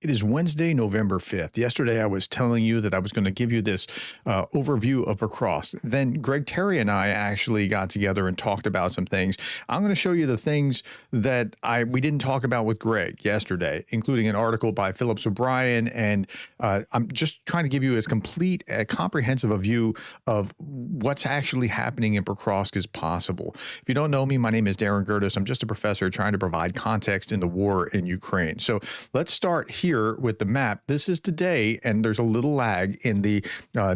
It is Wednesday, November 5th. Yesterday, I was telling you that I was going to give you this overview of Pokrovsk. Then Greg Terry and I actually got together and talked about some things. I'm going to show you the things that we didn't talk about with Greg yesterday, including an article by Phillips O'Brien. And I'm just trying to give you as complete, comprehensive a view of what's actually happening in Pokrovsk as possible. If you don't know me, my name is Gerdes. I'm just a professor trying to provide context in the war in Ukraine. So let's start here with the map. This is today, and there's a little lag in the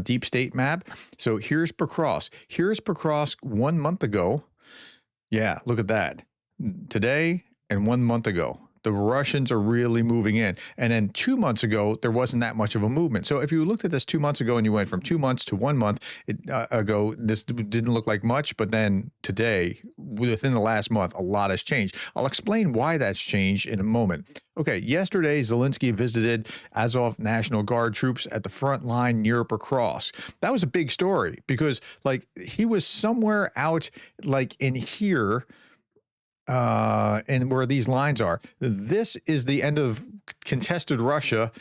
deep state map. So here's Pokrovsk. Here's Pokrovsk 1 month ago. Yeah, look at that. Today and 1 month ago. The Russians are really moving in. And then 2 months ago, there wasn't that much of a movement. So if you looked at this 2 months ago and you went from 2 months to 1 month ago, this didn't look like much. But then today, within the last month, a lot has changed. I'll explain why that's changed in a moment. Okay, yesterday, Zelensky visited Azov National Guard troops at the front line near Pokrovsk. That was a big story because, like, he was somewhere out, like, in here, and where these lines are. This is the end of contested Russia.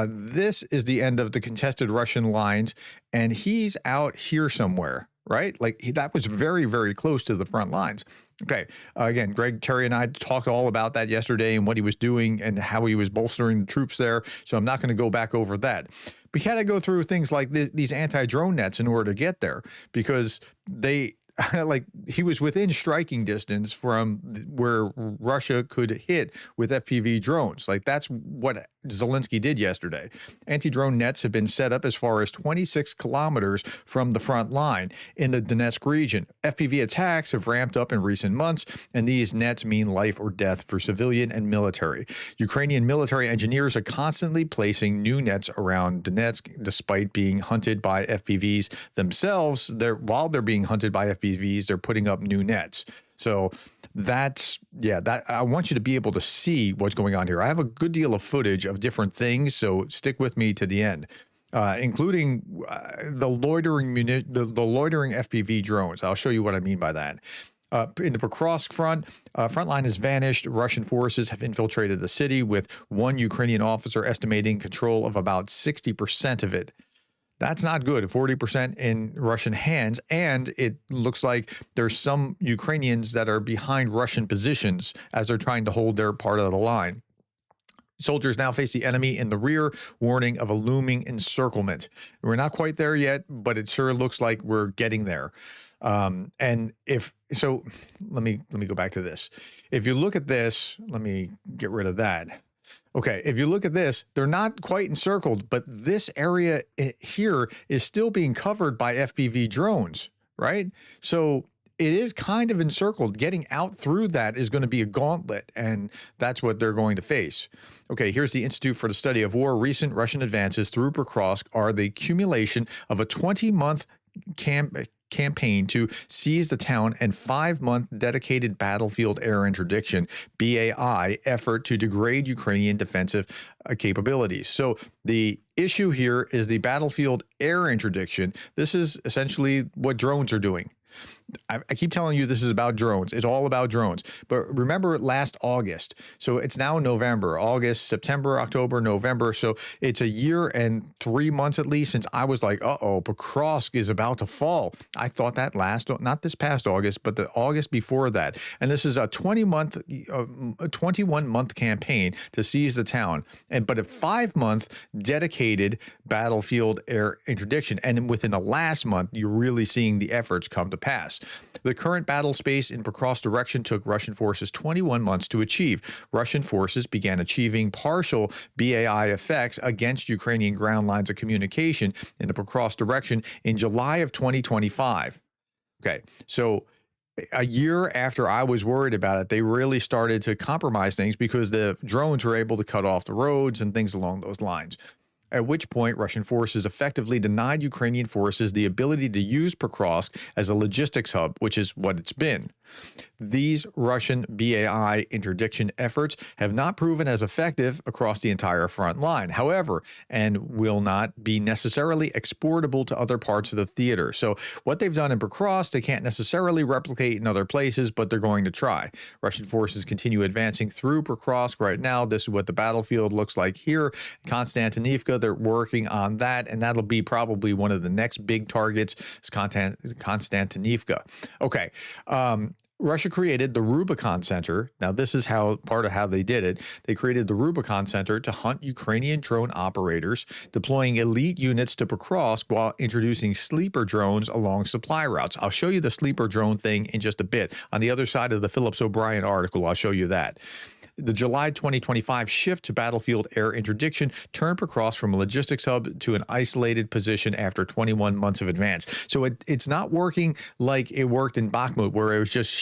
This is the end of the contested Russian lines, and he's out here somewhere, right? Like that was very, very close to the front lines. Okay. Again, Greg Terry and I talked all about that yesterday and what he was doing and how he was bolstering the troops there. So I'm not going to go back over that. We had to go through things like these anti-drone nets in order to get there because they like he was within striking distance from where Russia could hit with FPV drones. Like that's what Zelensky did yesterday. Anti-drone nets have been set up as far as 26 kilometers from the front line in the Donetsk region. FPV attacks have ramped up in recent months, and these nets mean life or death for civilian and military. Ukrainian military engineers are constantly placing new nets around Donetsk, despite being hunted by FPVs themselves. While they're being hunted by FPVs, they're putting up new nets. So that's, yeah, that I want you to be able to see what's going on here. I have a good deal of footage of different things, so stick with me to the end, including the loitering FPV drones. I'll show you what I mean by that. In the Pokrovsk front line has vanished. Russian forces have infiltrated the city, with one Ukrainian officer estimating control of about 60% of it. That's not good. 40% in Russian hands, and it looks like there's some Ukrainians that are behind Russian positions as they're trying to hold their part of the line. Soldiers now face the enemy in the rear, warning of a looming encirclement. We're not quite there yet, but it sure looks like we're getting there. And if so, let me go back to this. If you look at this, let me get rid of that. Okay, if you look at this, they're not quite encircled, but this area here is still being covered by FPV drones, right? So it is kind of encircled. Getting out through that is going to be a gauntlet, and that's what they're going to face. Okay, here's the Institute for the Study of War. Recent Russian advances through Pokrovsk are the accumulation of a 20-month campaign to seize the town and 5-month dedicated battlefield air interdiction (BAI) effort to degrade Ukrainian defensive capabilities. So the issue here is the battlefield air interdiction. This is essentially what drones are doing. I keep telling you this is about drones. It's all about drones. But remember last August. So it's now November, August, September, October, November. So it's a year and 3 months at least since I was like, uh-oh, Pokrovsk is about to fall. I thought that not this past August, but the August before that. And this is a 21-month campaign to seize the town. But a 5-month dedicated battlefield air interdiction. And within the last month, you're really seeing the efforts come to pass. The current battle space in Pokrovsk direction took Russian forces 21 months to achieve. Russian forces began achieving partial BAI effects against Ukrainian ground lines of communication in the Pokrovsk direction in July of 2025. Okay, so a year after I was worried about it, they really started to compromise things because the drones were able to cut off the roads and things along those lines. at which point Russian forces effectively denied Ukrainian forces the ability to use Pokrovsk as a logistics hub, which is what it's been. These Russian BAI interdiction efforts have not proven as effective across the entire front line, however, and will not be necessarily exportable to other parts of the theater. So what they've done in Pokrovsk, they can't necessarily replicate in other places, but they're going to try. Russian forces continue advancing through Pokrovsk right now. This is what the battlefield looks like here. Konstantinivka, they're working on that, and that'll be probably one of the next big targets is Konstantinivka. Okay. Russia created the Rubicon Center. Now, this is part of how they did it. They created the Rubicon Center to hunt Ukrainian drone operators, deploying elite units to Pokrovsk while introducing sleeper drones along supply routes. I'll show you the sleeper drone thing in just a bit. On the other side of the Phillips O'Brien article, I'll show you that. The July 2025 shift to battlefield air interdiction turned Pokrovsk from a logistics hub to an isolated position after 21 months of advance. So it's not working like it worked in Bakhmut, where it was just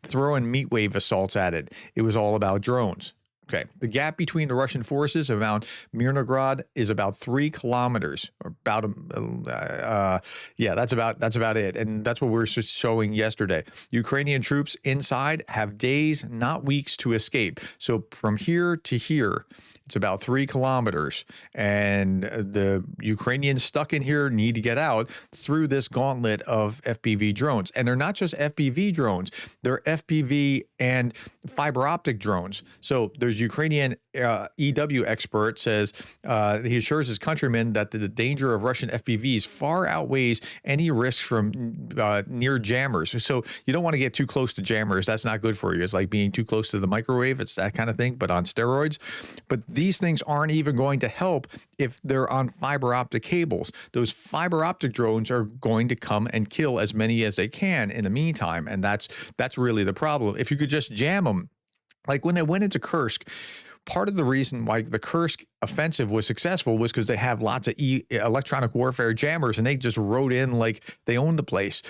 throwing meat wave assaults at it. It was all about drones. Okay, the gap between the Russian forces around Mirnograd is about 3 kilometers, or about that's about it, and that's what we were showing yesterday. Ukrainian troops inside have days, not weeks, to escape. So from here to here, it's about 3 kilometers, and the Ukrainians stuck in here need to get out through this gauntlet of FPV drones. And they're not just FPV drones, they're FPV and fiber optic drones. So there's Ukrainian EW expert says he assures his countrymen that the danger of Russian FPVs far outweighs any risk from near jammers. So you don't want to get too close to jammers. That's not good for you. It's like being too close to the microwave. It's that kind of thing, but on steroids. But these things aren't even going to help if they're on fiber optic cables. Those fiber optic drones are going to come and kill as many as they can in the meantime, and that's really the problem. If you could just jam them, like when they went into Kursk, part of the reason why the Kursk offensive was successful was because they have lots of electronic warfare jammers, and they just rode in like they owned the place.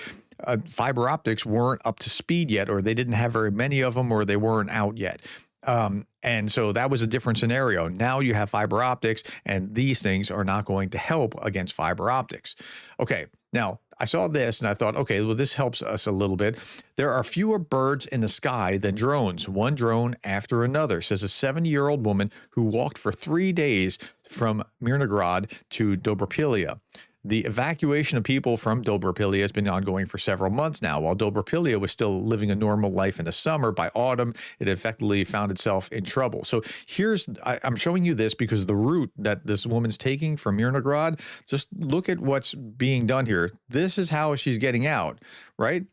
Fiber optics weren't up to speed yet, or they didn't have very many of them, or they weren't out yet. And so that was a different scenario. Now you have fiber optics, and these things are not going to help against fiber optics. Okay, now I saw this and I thought, okay, well, this helps us a little bit. There are fewer birds in the sky than drones, one drone after another, says a 70-year-old woman who walked for 3 days from Mirnograd to Dobropilia. The evacuation of people from Dobropilia has been ongoing for several months now. While Dobropilia was still living a normal life in the summer, by autumn, it effectively found itself in trouble. So I'm showing you this because the route that this woman's taking from Mirnograd, just look at what's being done here. This is how she's getting out, right?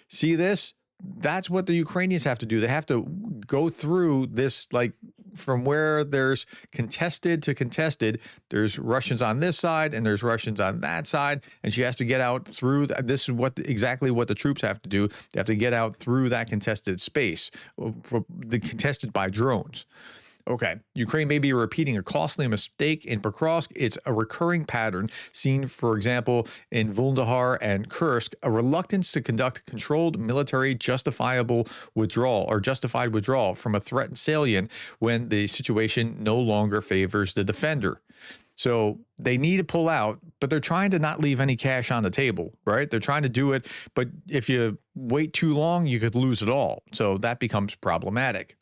See this? That's what the Ukrainians have to do. They have to go through this, like from where there's contested to contested, there's Russians on this side and there's Russians on that side, and she has to get out through this is exactly what the troops have to do. They have to get out through that contested space, contested by drones. Okay, Ukraine may be repeating a costly mistake in Pokrovsk. It's a recurring pattern seen, for example, in Vuldahar and Kursk, a reluctance to conduct controlled military justified withdrawal from a threatened salient when the situation no longer favors the defender. So they need to pull out, but they're trying to not leave any cash on the table, right? They're trying to do it, but if you wait too long, you could lose it all. So that becomes problematic.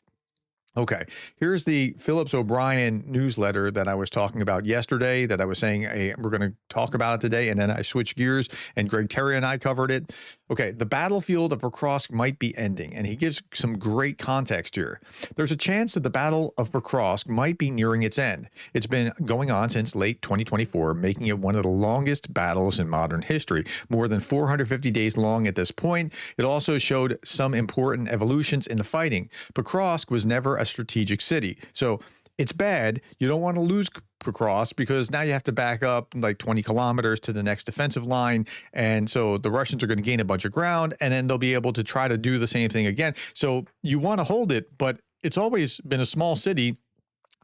Okay, here's the Phillips O'Brien newsletter that I was talking about yesterday, that I was saying, hey, we're going to talk about it today, and then I switched gears, and Greg Terry and I covered it. Okay, the battlefield of Pokrovsk might be ending, and he gives some great context here. There's a chance that the Battle of Pokrovsk might be nearing its end. It's been going on since late 2024, making it one of the longest battles in modern history, more than 450 days long at this point. It also showed some important evolutions in the fighting. Pokrovsk was never a strategic city, so it's bad. You don't want to lose Pokrovsk because now you have to back up like 20 kilometers to the next defensive line, and so the Russians are going to gain a bunch of ground, and then they'll be able to try to do the same thing again. So you want to hold it, but it's always been a small city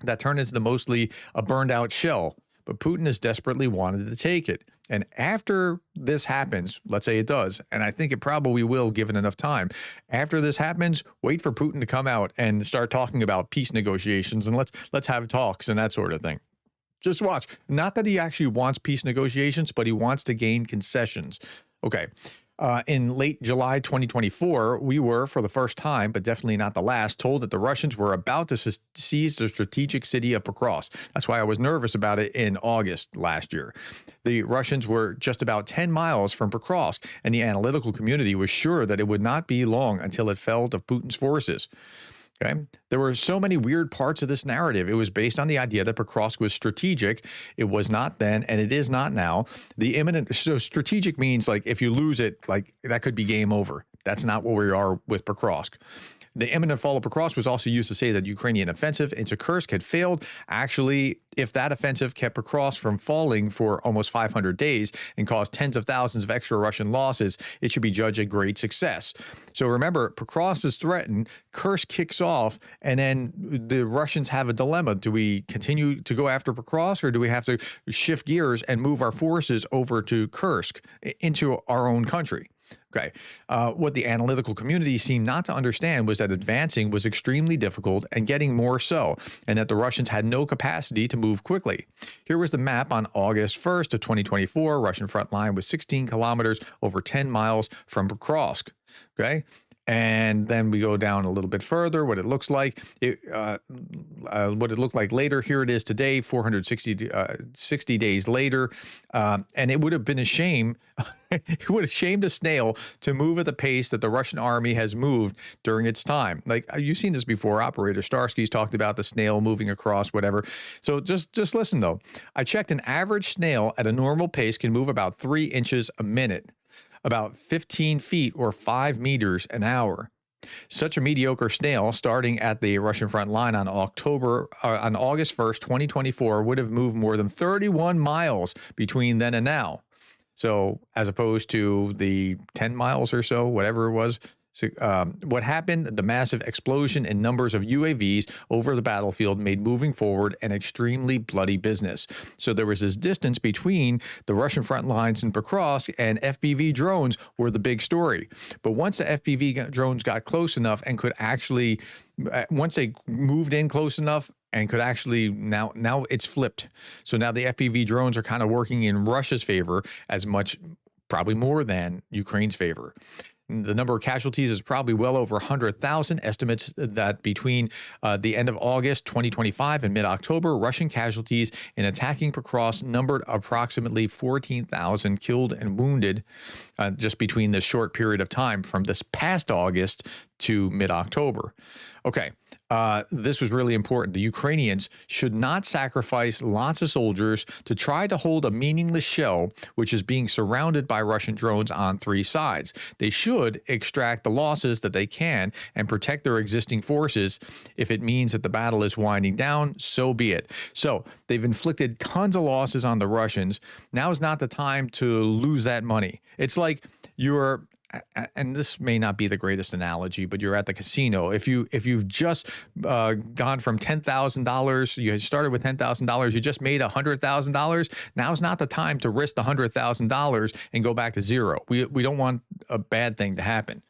that turned into mostly a burned out shell. But Putin has desperately wanted to take it. And after this happens, let's say it does, and I think it probably will given enough time, after this happens, wait for Putin to come out and start talking about peace negotiations, and let's have talks and that sort of thing. Just watch. Not that he actually wants peace negotiations, but he wants to gain concessions. Okay. In late July 2024, we were, for the first time, but definitely not the last, told that the Russians were about to seize the strategic city of Pokrovsk. That's why I was nervous about it in August last year. The Russians were just about 10 miles from Pokrovsk, and the analytical community was sure that it would not be long until it fell to Putin's forces. Okay. There were so many weird parts of this narrative. It was based on the idea that Pokrovsk was strategic. It was not then, and it is not now. So strategic means like if you lose it, like that could be game over. That's not what we are with Pokrovsk. The imminent fall of Pokrovsk was also used to say that Ukrainian offensive into Kursk had failed. Actually, if that offensive kept Pokrovsk from falling for almost 500 days and caused tens of thousands of extra Russian losses, it should be judged a great success. So remember, Pokrovsk is threatened, Kursk kicks off, and then the Russians have a dilemma. Do we continue to go after Pokrovsk, or do we have to shift gears and move our forces over to Kursk into our own country? Okay. What the analytical community seemed not to understand was that advancing was extremely difficult and getting more so, and that the Russians had no capacity to move quickly. Here was the map on August 1st of 2024. Russian front line was 16 kilometers, over 10 miles from Pokrovsk. Okay. And then we go down a little bit further, what it looks like, what it looked like later. Here it is today, 60 days later. And it would have been a shame, it would have shamed a snail to move at the pace that the Russian army has moved during its time. Like, you've seen this before. Operator Starsky's talked about the snail moving across, whatever. So just listen, though. I checked an average snail at a normal pace can move about 3 inches a minute, about 15 feet or 5 meters an hour. Such a mediocre snail starting at the Russian front line on August 1st, 2024 would have moved more than 31 miles between then and now. So as opposed to the 10 miles or so, whatever it was. So, what happened? The massive explosion in numbers of UAVs over the battlefield made moving forward an extremely bloody business. So there was this distance between the Russian front lines in Pokrovsk, and FPV drones were the big story. But once the FPV drones got close enough and could actually, once they moved in close enough and could actually, now it's flipped. So now the FPV drones are kind of working in Russia's favor as much, probably more than Ukraine's favor. The number of casualties is probably well over 100,000. Estimates that between the end of August 2025 and mid-October, Russian casualties in attacking Pokrovsk numbered approximately 14,000 killed and wounded just between this short period of time from this past August to mid-October. Okay, this was really important. The Ukrainians should not sacrifice lots of soldiers to try to hold a meaningless shell, which is being surrounded by Russian drones on 3 sides. They should extract the losses that they can and protect their existing forces. If it means that the battle is winding down, so be it. So they've inflicted tons of losses on the Russians. Now is not the time to lose that money. It's like you're, and this may not be the greatest analogy, but you're at the casino. If you've just gone from $10,000, you started with $10,000, you just made $100,000. Now's not the time to risk the $100,000 and go back to zero. We don't want a bad thing to happen.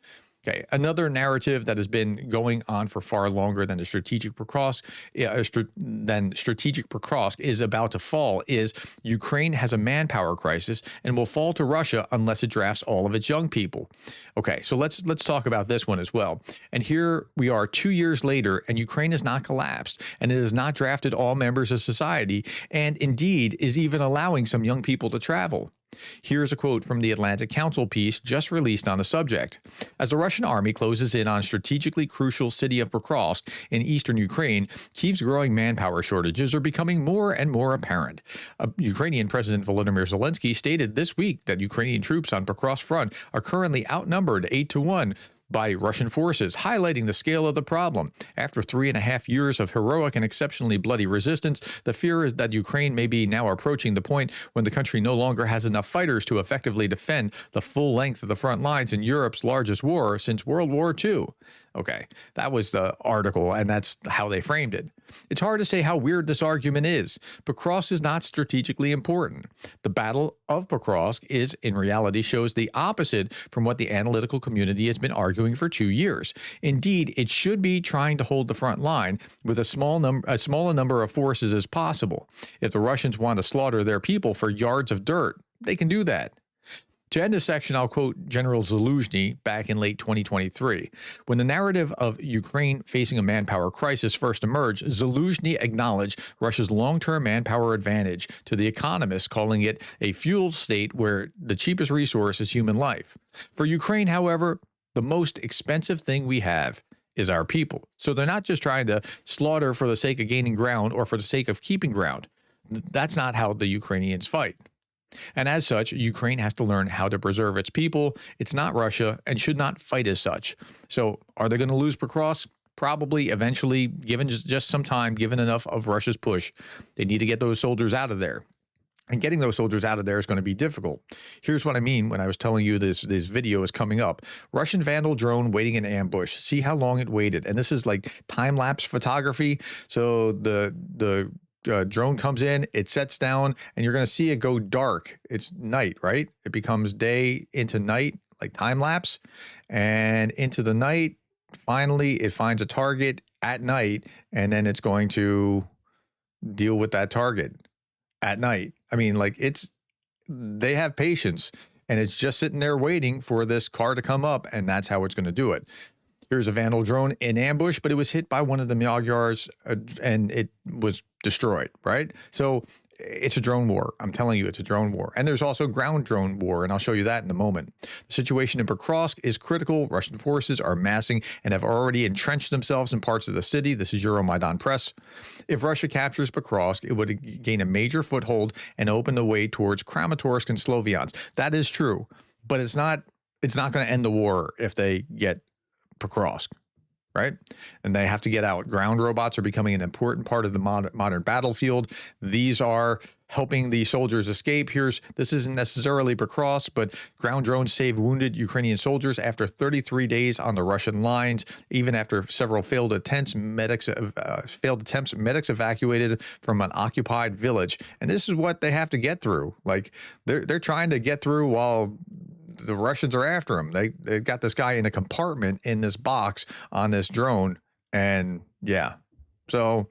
Okay, another narrative that has been going on for far longer than the strategic Pokrovsk, is about to fall is Ukraine has a manpower crisis and will fall to Russia unless it drafts all of its young people. Okay, so let's talk about this one as well. And here we are 2 years later, and Ukraine has not collapsed, and it has not drafted all members of society, and indeed is even allowing some young people to travel. Here's a quote from the Atlantic Council piece just released on the subject. As the Russian army closes in on strategically crucial city of Pokrovsk in eastern Ukraine, Kyiv's growing manpower shortages are becoming more and more apparent. Ukrainian President Volodymyr Zelensky stated this week that Ukrainian troops on Pokrovsk front are currently outnumbered 8-1 by Russian forces, highlighting the scale of the problem. After 3.5 years of heroic and exceptionally bloody resistance, the fear is that Ukraine may be now approaching the point when the country no longer has enough fighters to effectively defend the full length of the front lines in Europe's largest war since World War II. Okay, that was the article, and that's how they framed it. It's hard to say how weird this argument is. Pokrovsk is not strategically important. The Battle of Pokrovsk is, in reality, shows the opposite from what the analytical community has been arguing for 2 years. Indeed, it should be trying to hold the front line with as small a number of forces as possible. If the Russians want to slaughter their people for yards of dirt, they can do that. To end this section, I'll quote General Zaluzhny back in late 2023. When the narrative of Ukraine facing a manpower crisis first emerged, Zaluzhny acknowledged Russia's long-term manpower advantage, to The Economist calling it a feudal state where the cheapest resource is human life. For Ukraine, however, the most expensive thing we have is our people. So they're not just trying to slaughter for the sake of gaining ground or for the sake of keeping ground. That's not how the Ukrainians fight. And as such, Ukraine has to learn how to preserve its people. It's not Russia and should not fight as such. So are they going to lose Pokrovsk? Probably eventually, given just some time, given enough of Russia's push. They need to get those soldiers out of there. And getting those soldiers out of there is going to be difficult. Here's what I mean when I was telling you this video is coming up. Russian Vandal drone waiting in ambush. See how long it waited. And this is like time-lapse photography. So the drone comes in, it sets down, and you're going to see it go dark. It's night, right? It becomes day into night, like time lapse, and into the night. Finally, it finds a target at night, and then it's going to deal with that target at night. I mean, like they have patience, and it's just sitting there waiting for this car to come up, and that's how it's going to do it. Here's a Vandal drone in ambush, but it was hit by one of the Magyars and it was destroyed, right? So it's a drone war. I'm telling you, it's a drone war. And there's also ground drone war, and I'll show you that in a moment. The situation in Pokrovsk is critical. Russian forces are massing and have already entrenched themselves in parts of the city. This is Euromaidan Press. If Russia captures Pokrovsk, it would gain a major foothold and open the way towards Kramatorsk and Sloviansk. That is true, but it's not going to end the war if they get Pokrovsk, right? And they have to get out. Ground robots are becoming an important part of the modern battlefield. These are helping the soldiers escape. This isn't necessarily Pokrovsk, but ground drones save wounded Ukrainian soldiers after 33 days on the Russian lines. Even after several failed attempts, medics evacuated from an occupied village. And this is what they have to get through. Like they're trying to get through while the Russians are after him. They got this guy in a compartment in this box on this drone. And yeah, so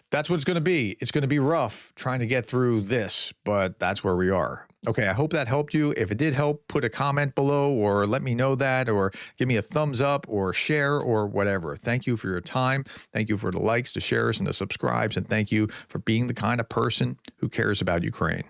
that's what it's going to be. It's going to be rough trying to get through this, but that's where we are. Okay, I hope that helped you. If it did help, put a comment below or let me know that, or give me a thumbs up or share or whatever. Thank you for your time. Thank you for the likes, the shares, and the subscribes. And thank you for being the kind of person who cares about Ukraine.